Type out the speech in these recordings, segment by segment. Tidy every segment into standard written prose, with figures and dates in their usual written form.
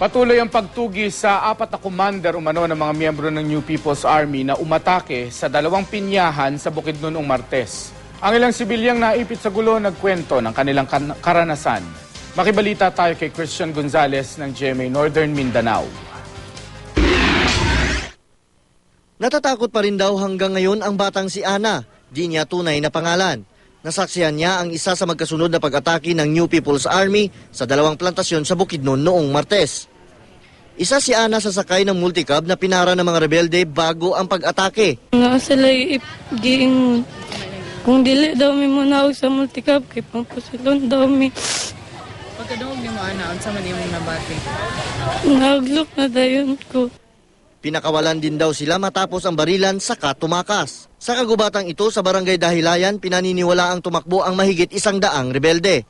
Patuloy ang pagtugi sa 4 na commander umano ng mga miyembro ng New People's Army na umatake sa 2 pinyahan sa Bukidnon noong Martes. Ang ilang sibilyang naipit sa gulo nagkwento ng kanilang karanasan. Makibalita tayo kay Christian Gonzalez ng GMA Northern Mindanao. Natatakot pa rin daw hanggang ngayon ang batang si Ana, di niya tunay na pangalan. Nasaksihan niya ang isa sa magkasunod na pag-atake ng New People's Army sa 2 plantasyon sa Bukidnon noong Martes. Isa si Ana sa sakay ng multicab na pinara ng mga rebelde bago ang pag-atake. Nga sila giing kung dili daw mi muna sa multicab kay pangpasilon daw mi. Pagkadungog ni mo Ana, unsa man imong nabati? Naglok na dayon ko. Pinakawalan din daw sila matapos ang barilan saka tumakas. Sa kagubatang ito sa barangay Dahilayan, pinaniniwala ang tumakbo ang mahigit 100 rebelde.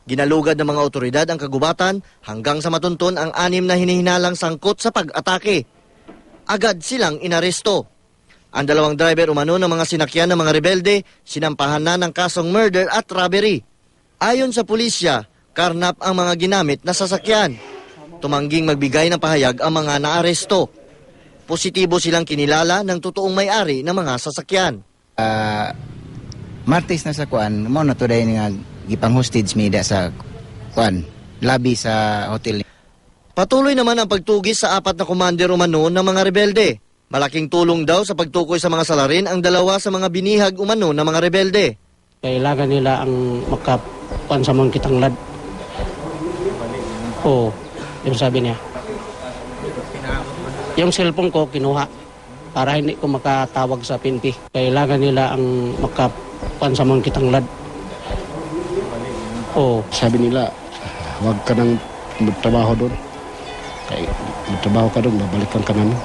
Ginalugad ng mga otoridad ang kagubatan hanggang sa matunton ang 6 na hinihinalang sangkot sa pag-atake. Agad silang inaresto. Ang 2 driver umano ng mga sinakyan ng mga rebelde, sinampahan na ng kasong murder at robbery. Ayon sa pulisya, karnap ang mga ginamit na sasakyan. Tumangging magbigay ng pahayag ang mga naaresto. Positibo silang kinilala ng totoong may-ari ng mga sasakyan. Martes na sa kuan, mo na to dahil nga gipang hostage mida sa kuan, lobby sa hotel. Patuloy naman ang pagtugis sa 4 na commander umano ng mga rebelde. Malaking tulong daw sa pagtukoy sa mga salarin ang 2 sa mga binihag umano ng mga rebelde. Kailangan nila ang makapan sa mga kitang lad. Oo, yung sabi niya. Yung cellphone ko kinuha para hindi ko makatawag sa PNP. Kailangan nila ang makapan sa mga kitang lad. Oo. Sabi nila, huwag ka nang magtrabaho doon. Kaya magtrabaho ka doon, babalikan ka namin.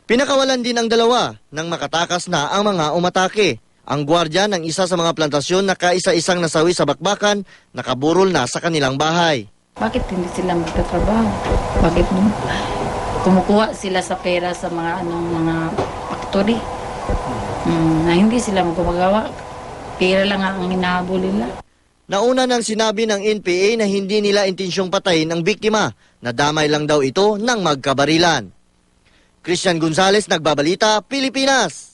Pinakawalan din ang 2 nang makatakas na ang mga umatake. Ang gwardiya ng isa sa mga plantasyon na kaisa-isang nasawi sa bakbakan, nakaburol na sa kanilang bahay. Bakit hindi sila magtatrabaho? Bakit kumukuha sila sa pera sa mga factory? Na hindi sila magumagawa. Pera lang ang hinahabol nila. Nauna nang sinabi ng NPA na hindi nila intensyong patayin ang biktima, na damay lang daw ito ng magkabarilan. Christian Gonzalez, Nagbabalita, Pilipinas.